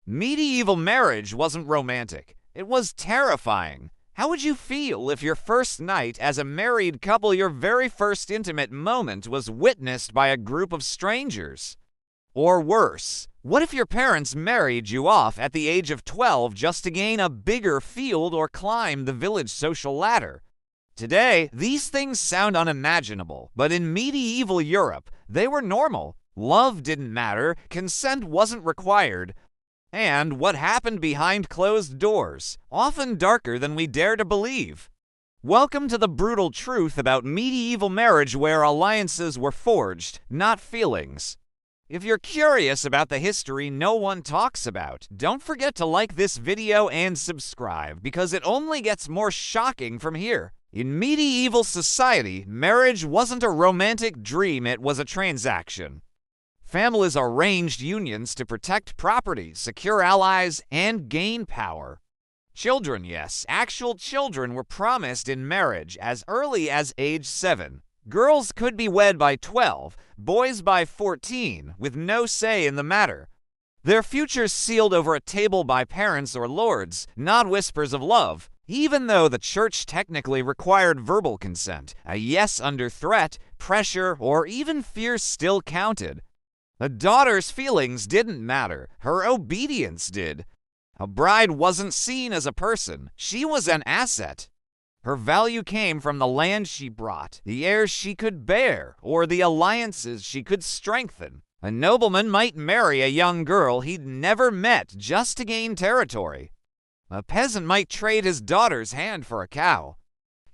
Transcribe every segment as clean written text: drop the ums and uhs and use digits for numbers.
Medieval marriage wasn't romantic. It was terrifying. How would you feel if your first night as a married couple, your very first intimate moment, was witnessed by a group of strangers? Or worse, what if your parents married you off at the age of 12 just to gain a bigger field or climb the village social ladder? Today, these things sound unimaginable, but in medieval Europe, they were normal. Love didn't matter, consent wasn't required, and what happened behind closed doors, often darker than we dare to believe. Welcome to the brutal truth about medieval marriage, where alliances were forged, not feelings. If you're curious about the history no one talks about, don't forget to like this video and subscribe, because it only gets more shocking from here. In medieval society, marriage wasn't a romantic dream, it was a transaction. Families arranged unions to protect property, secure allies, and gain power. Children, yes, actual children were promised in marriage as early as age 7. Girls could be wed by 12, boys by 14, with no say in the matter. Their futures sealed over a table by parents or lords, not whispers of love. Even though the church technically required verbal consent, a yes under threat, pressure, or even fear still counted. A daughter's feelings didn't matter, her obedience did. A bride wasn't seen as a person, she was an asset. Her value came from the land she brought, the heirs she could bear, or the alliances she could strengthen. A nobleman might marry a young girl he'd never met just to gain territory. A peasant might trade his daughter's hand for a cow.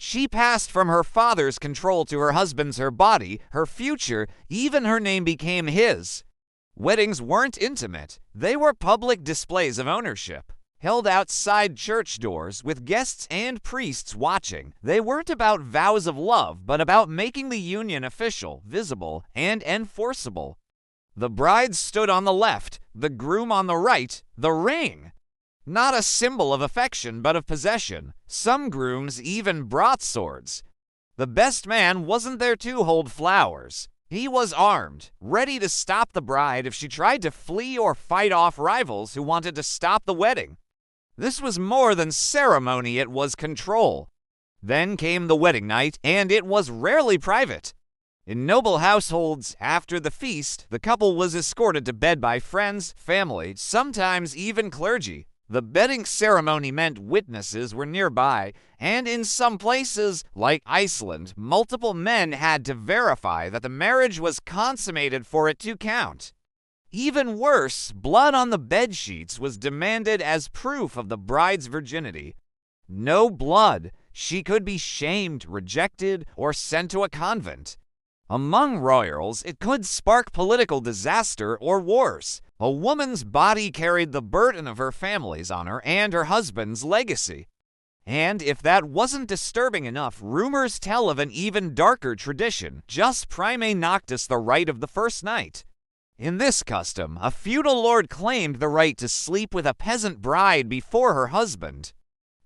She passed from her father's control to her husband's, her body, her future, even her name became his. Weddings weren't intimate. They were public displays of ownership, held outside church doors with guests and priests watching. They weren't about vows of love, but about making the union official, visible, and enforceable. The bride stood on the left, the groom on the right, the ring. Not a symbol of affection, but of possession. Some grooms even brought swords. The best man wasn't there to hold flowers. He was armed, ready to stop the bride if she tried to flee or fight off rivals who wanted to stop the wedding. This was more than ceremony, it was control. Then came the wedding night, and it was rarely private. In noble households, after the feast, the couple was escorted to bed by friends, family, sometimes even clergy. The bedding ceremony meant witnesses were nearby, and in some places, like Iceland, multiple men had to verify that the marriage was consummated for it to count. Even worse, blood on the bed sheets was demanded as proof of the bride's virginity. No blood. She could be shamed, rejected, or sent to a convent. Among royals, it could spark political disaster or wars. A woman's body carried the burden of her family's honor and her husband's legacy. And if that wasn't disturbing enough, rumors tell of an even darker tradition, just primae noctis, the right of the first night. In this custom, a feudal lord claimed the right to sleep with a peasant bride before her husband.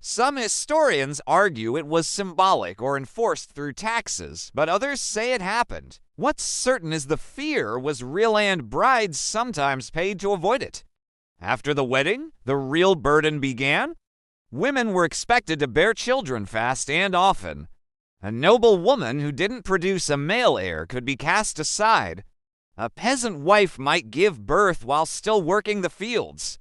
Some historians argue it was symbolic or enforced through taxes, but others say it happened. What's certain is the fear was real, and brides sometimes paid to avoid it. After the wedding, the real burden began. Women were expected to bear children fast and often. A noble woman who didn't produce a male heir could be cast aside. A peasant wife might give birth while still working the fields.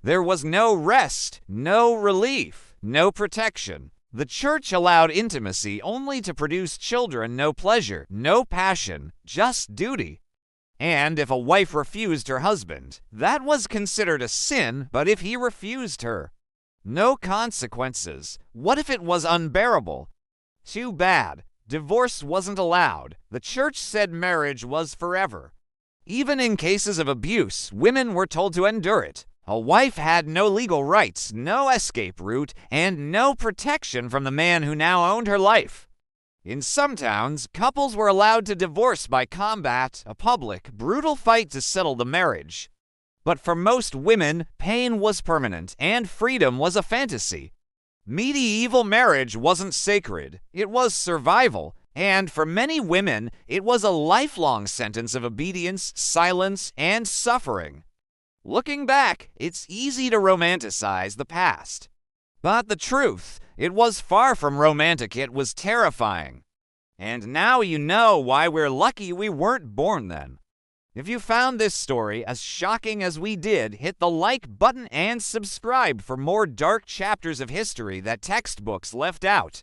There was no rest, no relief, no protection. The church allowed intimacy only to produce children, no pleasure, no passion, just duty. And if a wife refused her husband, that was considered a sin, but if he refused her, no consequences. What if it was unbearable? Too bad. Divorce wasn't allowed. The church said marriage was forever. Even in cases of abuse, women were told to endure it. A wife had no legal rights, no escape route, and no protection from the man who now owned her life. In some towns, couples were allowed to divorce by combat, a public, brutal fight to settle the marriage. But for most women, pain was permanent, and freedom was a fantasy. Medieval marriage wasn't sacred, it was survival, and for many women, it was a lifelong sentence of obedience, silence, and suffering. Looking back, it's easy to romanticize the past. But the truth, it was far from romantic, it was terrifying. And now you know why we're lucky we weren't born then. If you found this story as shocking as we did, hit the like button and subscribe for more dark chapters of history that textbooks left out.